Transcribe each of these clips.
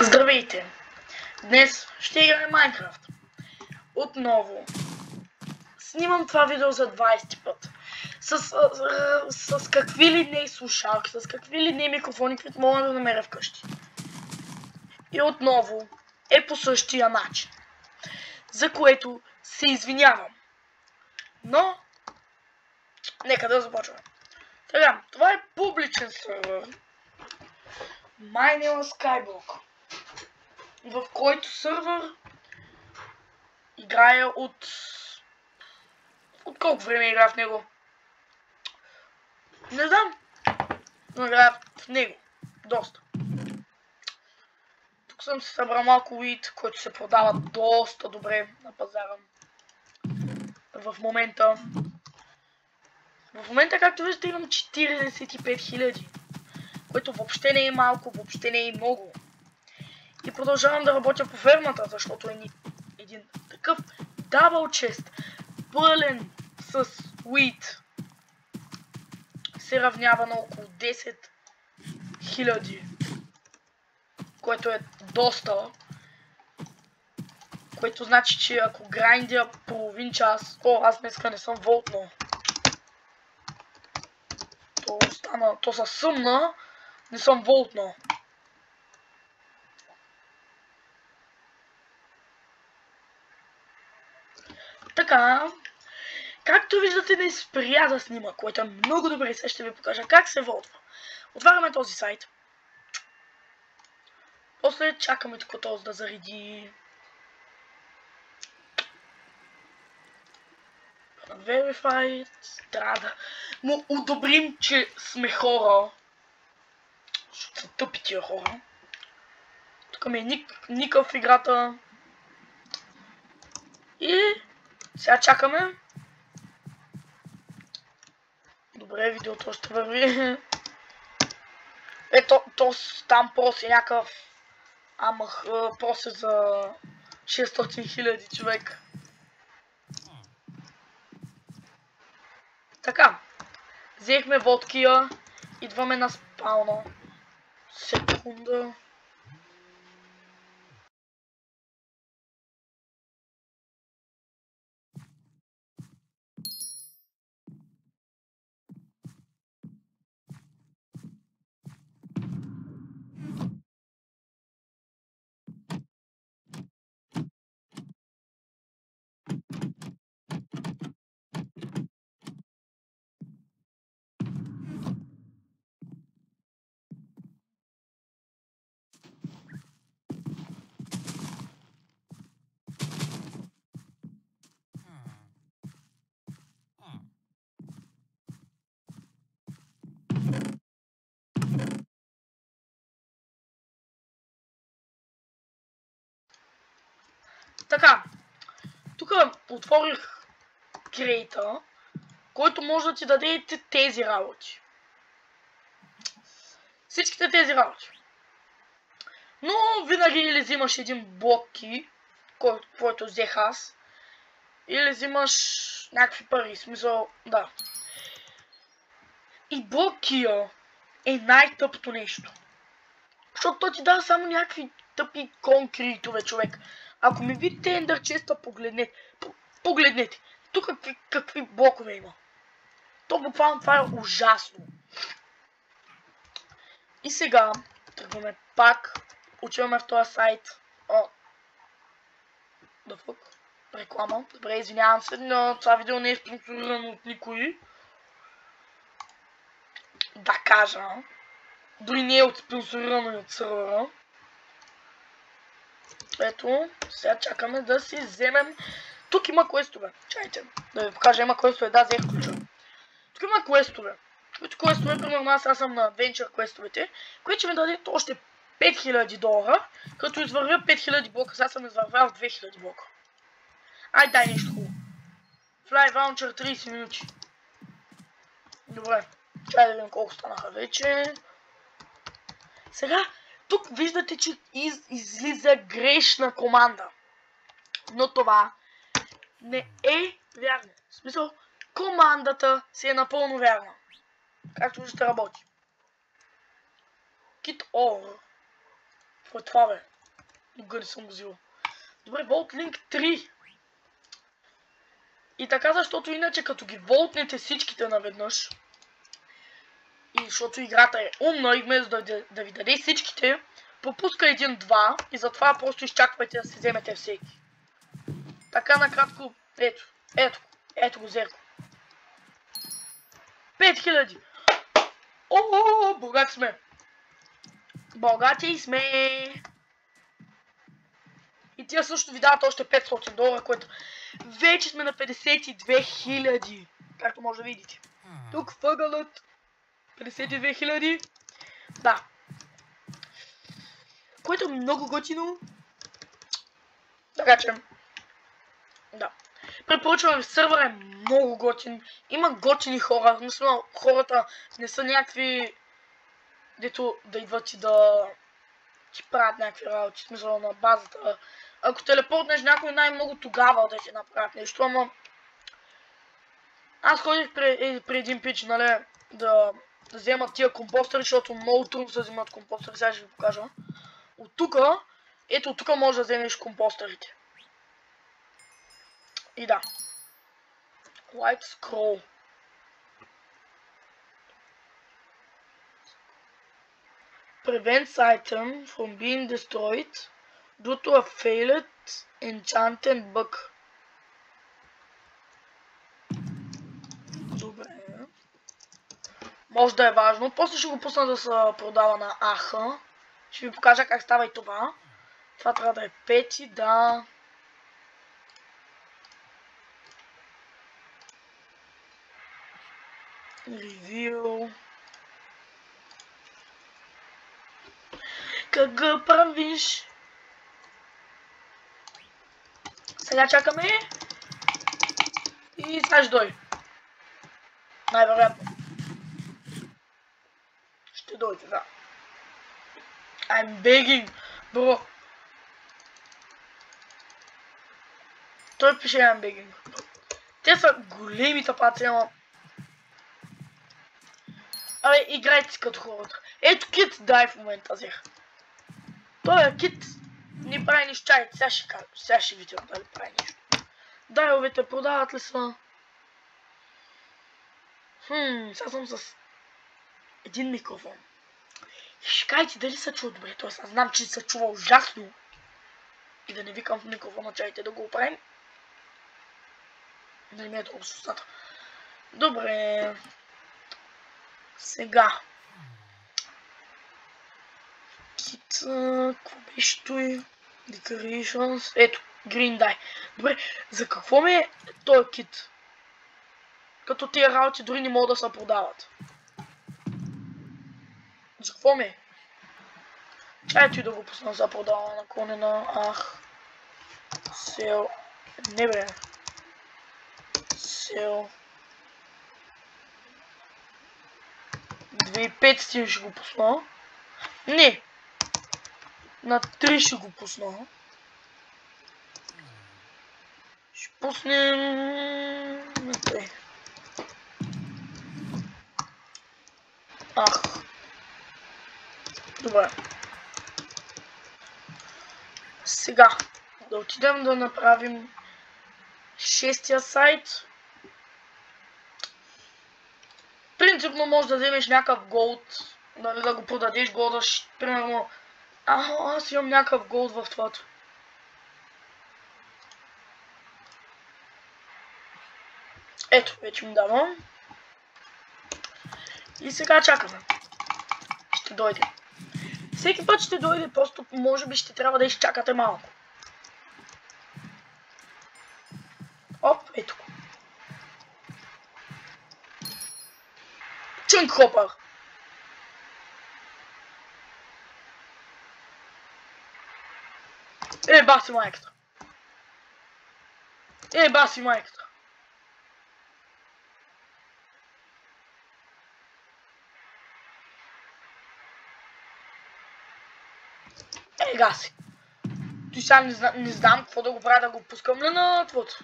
Здравейте! Днес ще играем Майнкрафт. Отново. Снимам това видео за 20 път. С какви ли не слушалки, с какви ли не микрофони, които мога да намеря вкъщи. И отново е по същия начин. За което се извинявам. Но, нека да започваме. Сега, това е публичен сервер. Майнела Skyblock. В който сервер играя от колко време играя в него? Не знам, но играя в него доста. Тук съм си събрал малко уид, който се продава доста добре на пазара. В момента, както виждате, имам 45 000, което въобще не е малко, въобще не е много. И продължавам да работя по фермата, защото е един такъв дабъл чест, пълен с уит, се равнява на около 10 000, което е доста, което значи, че ако грайндя половин час, аз днеска не съм волтно, то са съмна, не съм волтно. Така, както виждате, не спря да снима, което е много добре. Сега ще ви покажа как се волтва. Отваряме този сайт. После чакаме тук този да зареди. Verified. Трябва да му одобрим, че сме хора. Защото са тъпи тия хора. Тук ми е никъв в играта. И сега чакаме. Добре, видеото ще върви. Ето, там проси някакъв проси за 600 000 човек. Така, взехме водкия, идваме на спауна. Секунда. Така, тук отворих крейта, който може да ти даде тези работи. Всичките тези работи. Но винаги или взимаш един блок ки, който взех аз, или взимаш някакви пари, смисъл, да. И блок кия е най-тъпото нещо. Защото той ти дава само някакви тъпи конкритове, човек. ако ми видите Ender Chest, погледнете. Тук какви блокове има. То буквално това е ужасно. И сега тръгваме пак. Отиваме в този сайт. Да фък. Реклама. Добре, извинявам се, но това видео не е спонсорирано от никой. Да кажа. Дори не е спонсорирано и от сервера. Ето, сега чакаме да си вземем. Тук има квестове. Чайте, да ви покажа, има квестове. Да, взех ключа. Тук има квестове. Които квестове, примерно аз съм на Adventure квестовете, които ще ми дадат още $5000, като извървя 5000 блока. Сега съм извървял 2000 блока. Ай, дай нещо хубаво. Fly Launcher 30 минути. Добре, чай да видим колко станаха вече. Сега, тук виждате, че излиза грешна команда. Но това не е вярно. В смисъл, командата си е напълно вярна. Както ще работи. Kit over. Какво е това, бе? Никога не съм го взил. Добре, Волт Линк 3. И така, защото иначе като ги волтнете всичките наведнъж, и защото играта е умна и вместо да ви даде всичките, пропуска 1-2 и затова просто изчаквайте да си вземете всеки. Така накратко, ето го зерко. 5000! О, богати сме! Богати сме! И тия също ви дават още $500, което вече сме на 52 000, както може да видите. Тук въгълът 52 000. Да. Което е много готино. Така че, да. Препоръчвам ви, сервер е много готин. Има готини хора. Мисля, хората не са някакви, дето да идват и да ти правят някакви работи. В смисъл на базата. Ако телепортнеш някой, най-много тогава да ти направят нещо, ама... Аз ходих при един пич, нали, да вземат тия компостери, защото много трудно се вземат компостери. Сега ще ви покажа. От тука, ето от тука можеш да вземеш компостерите. И да. Light scroll. Prevents item from being destroyed due to a failed enchanted bug. Добре. Може да е важно. После ще го пусна да се продава на Аха. Ще ви покажа как става и това. Това трябва да е 5, да. Ревю. Как го правиш? Сега чакаме. И сега ще дойде. Най-вероятно. Ще дойде, да. I'm begging, bro. Той пише I'm begging. Те са големи тапаци, ама... Абе, играйте си като хората. Ето Кит, дай в момента взех. Той Кит не прави нищо. Чакайте, сега ще кажа. Сега ще видя дали прави нищо. Дайловете продават ли са? Сега съм с един микрофон. Ще кажете дали се чува добре. Тоест, аз знам, че се чува ужасно. И да не викам в микрофона, чакайте да го оправим. Да ми е толкова с устата. Добре. Сега. Кит, какво беше той? Decorations. Ето, Green Dye. Добре, за какво ми е този кит? Като тия работи дори не могат да се продават. За какво ми е? Чайте да го пусна за продава на клонена. Ах. Сел. Не бе. Сел. 2500 ще го пусна. Не. На 3 ще го пусна. Ще пуснем на 3. Ах. Добре. Сега да отидем да направим 6-тия сайт. Принципно можеш да вземеш някакъв голд, нали, да го продадеш голда, примерно. Аз имам някакъв голд в твоето. Ето, вече ми давам. И сега чакаме. Ще дойде. Всеки път ще дойде, просто може би ще трябва да изчакате малко. Оп, ето го. Чунк хопър. Баси майката. Баси майката. Гаси. Той сега не знам какво да го правя, да го пускам ли на твото.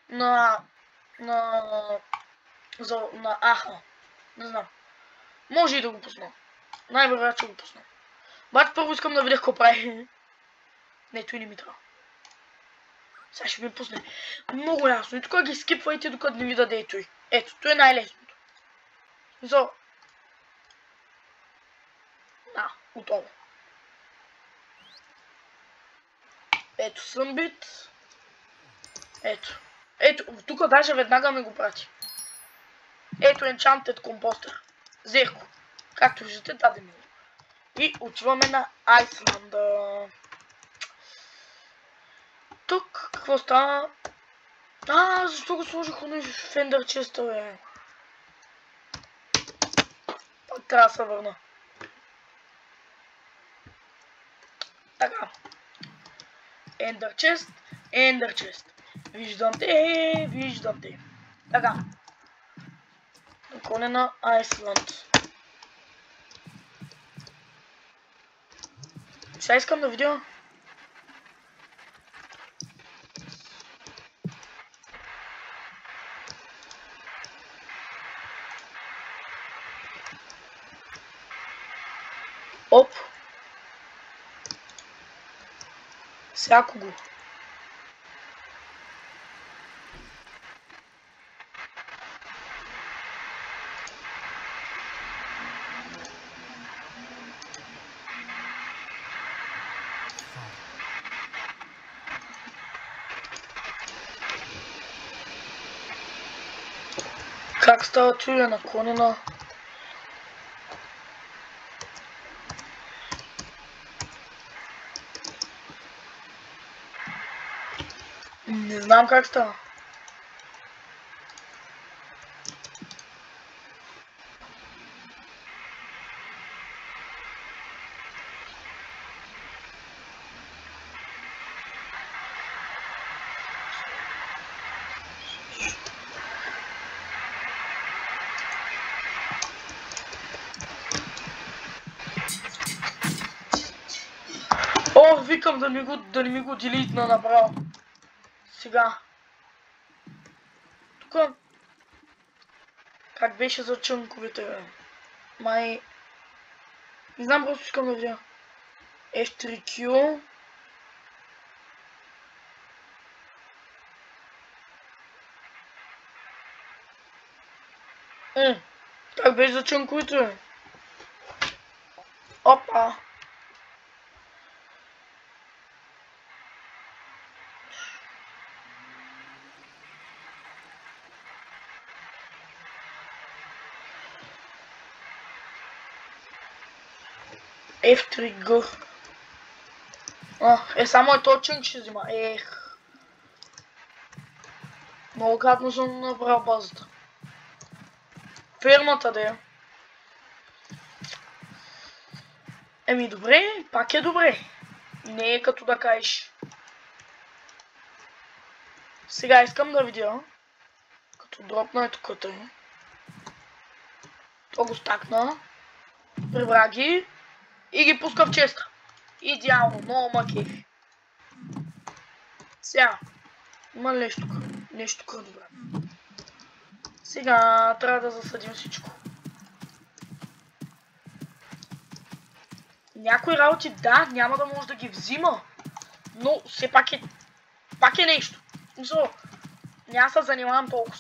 На Аха. Не знам. Може и да го пусна. Най-вероятно ще го пусна. Бат, първо искам да видя какво прави. Не, той не ми трябва. Сега ще ми пусне. Много ясно. И тук ги скипвайте, докато не ви даде той. Ето, той е най-лесното. Смисъл. Готово. Ето съм бит. Ето, тук даже веднага ми го прати. Ето Enchanted Composter. Зерко. Както виждате, даде ми го. И отиваме на Айсланда. Тук, какво става? Защо го сложих на Fender Chest, бе? Пак трябва да се върна. Така. Ender Chest. Виждам те. Така. Наклоне на Айсланд. Сега искам да видя. Оп. Всякого. Как става чуя наклонена? Не знам как става. Викам да не ми го делитна направо. Сега. Тук. Как беше за чънковете, бе? Май... Не знам, просто искам да видя. F3Q. Как беше за чънковете, бе? Опа! F3G. Само е този чънк ще взима. Много гадно съм направил базата. Фермата да е. Добре, пак е добре. Не е като да кажеш. Сега искам да видя. Като дропна е тук тъй. То го стакна. Прибра ги. И ги пуска в честа. Идеално, много макефи. Сега. Има ли нещо тук? Нещо тук добре. Сега трябва да засадим всичко. Някои работи да, няма да може да ги взима. Но все пак е нещо. Мисля, няма да се занимавам толкова.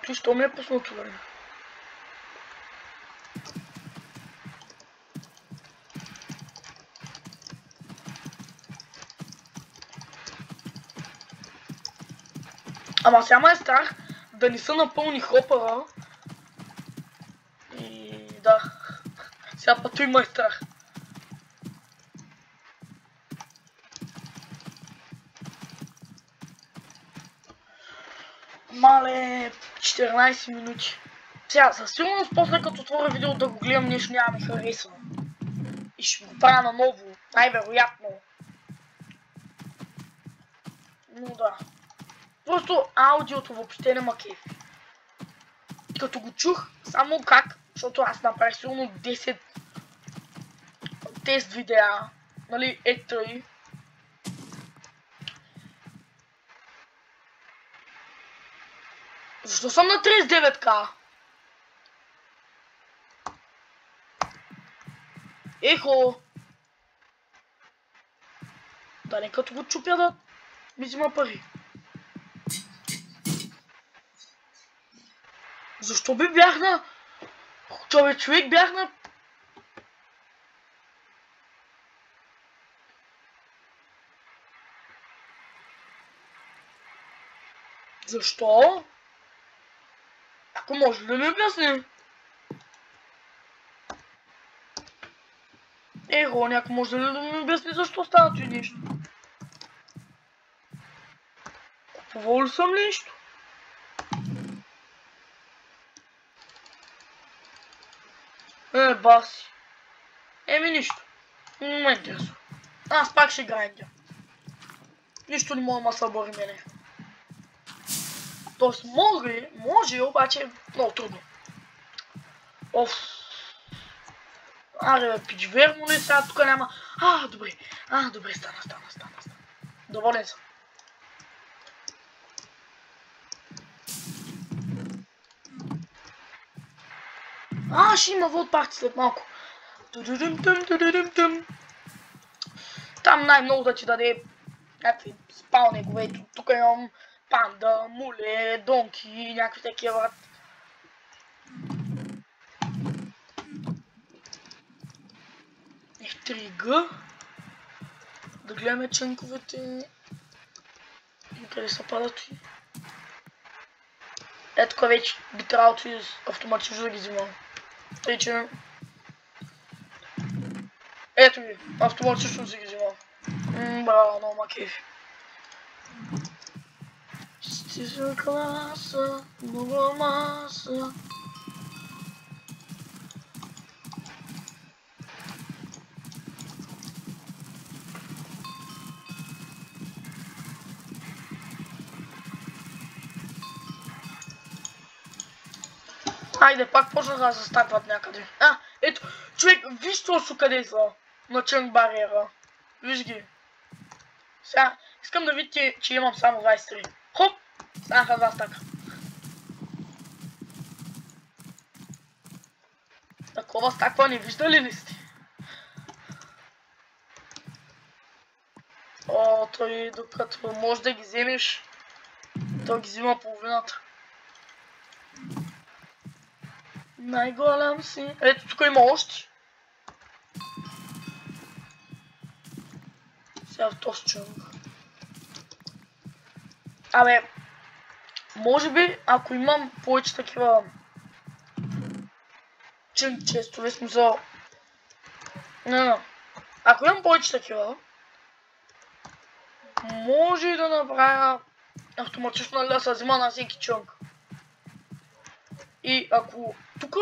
Той що ми е пуснал това? Ама сега ме е страх да не са напълни хопъра. И да. Сега път има е страх. Мале, 14 минути. Сега, със сигурност после като отворя видео да го гледам нещо няма ми харесва. И ще го правя наново, най-вероятно. Но да. Просто аудиото въобще не ма кефи. Като го чух, само как, защото аз направих сигурно 10 тест видеа, нали, E3. Защо съм на 39к? Ехо! Да не като го чупя да ми взима пари. Защо би бях на... човек бях на... Защо? Ако може да ми обясни. Рони, ако може да ми обясни защо стана ти нещо? Купувал ли съм нещо? Баси. Еми нищо. Не ме интересува. Аз пак ще грандя. Нищо не мога да ма събори мене. Тоест може, обаче много трудно. Оф. Аре бе, пич, верно ли сега тук няма... добре, стана. Доволен съм. Ще има вод парти след малко. Там най-много да ти даде някакви спалнегове. Тук имам панда, муле, донки и някакви такива. Ефтрига. Да гледаме чънковете. Къде са падат? Ето тук вече би трябвало автоматично да ги взимам. Тъй че... Ето ги, автоматично си ги взимам. Браво, много ма кефи. Стиса класа, много маса. Хайде, пак почнаха да се стакват някъде. Ето, човек, виж точно къде са. На чънк бариера. Виж ги. Сега, искам да видите, че имам само 23. Хоп! Станаха 2 стака. Такова стаква не виждали ли сте? Той докато може да ги вземеш, той ги взима половината. Най-голям си. Ето тук има още. Сега в този чънк. Може би, ако имам повече такива чънк честове, смисъл... Ако имам повече такива, може и да направя автоматично да се взима на всеки чънк. И ако тук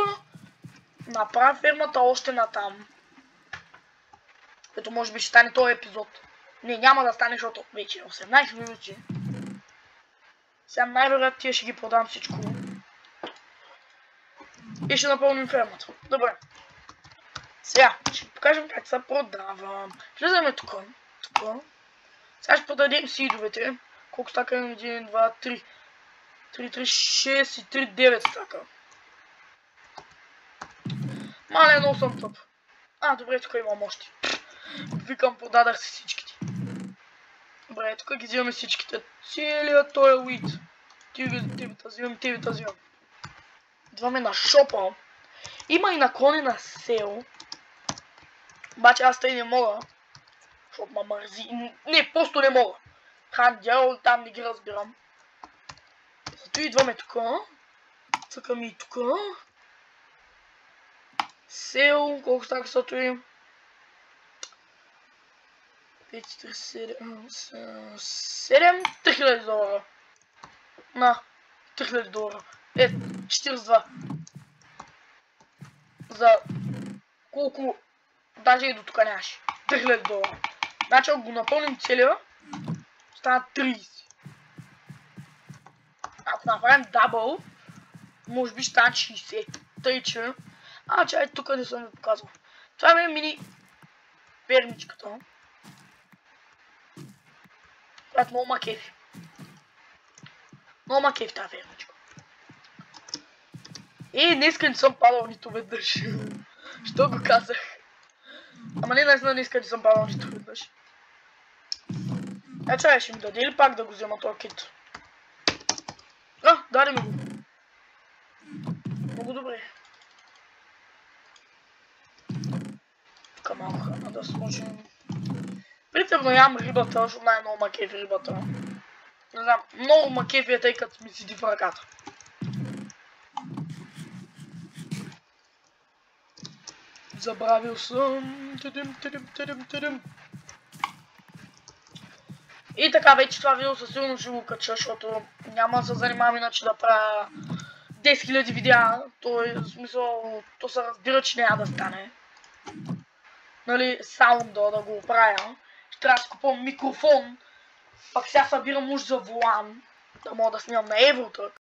направя фермата още натам, като може би ще стане този епизод. Не, няма да стане, защото вече е 18 минути. Сега най-вероятно тия ще ги продам всичко. И ще напълним фермата. Добре. Сега ще покажем как се продава. Влизаме тук. Сега ще продадем сидовете. Колко стака имам? 1, 2, 3. 3, 6 и 3, 9 стака. Мале, много съм тъп. Добре, тук имам още. Викам, продадах си всичките. Добре, тук ги взимаме всичките. Целият този уит. Тивита взимам. Идваме на шопа. Има и наклони на сел. Обаче аз тъй не мога. Защото ма мързи. Не, просто не мога. Дявол, там не ги разбирам. Зато идваме тук. Цъкаме и тук. Сел, колко стака са той? 5, 4, 7, 3000 долара. На, 3000 долара. 42. За колко, даже и до тук нямаше. 3000 долара. Значи ако го напълним целия, стана 30. Ако направим дабъл, може би ще стане 60. Тъй че... чай, тук не съм ви показвал. Това е мини фермичката. Която много ма кефи. Много ма кефи тази фермичка. И днеска не съм падал нито веднъж. Що го казах? Ама не, наистина днеска не съм падал нито веднъж. Чай, ще ми даде ли пак да го взема този кит? Даде ми го. Много добре. Тук малко храна да сложим. Принципно ям рибата, защото най-много ма кефи рибата. Не знам, много ма кефи е, тъй като ми седи в ръката. Забравил съм. И така, вече това видео със сигурно ще го кача, защото няма да се занимавам иначе да правя 10 000 видеа. В смисъл, то се разбира, че няма да стане. Нали, саунда да го правя. Ще трябва да си купувам микрофон. Пак сега събирам уж за волан. Да мога да снимам на Евротрък.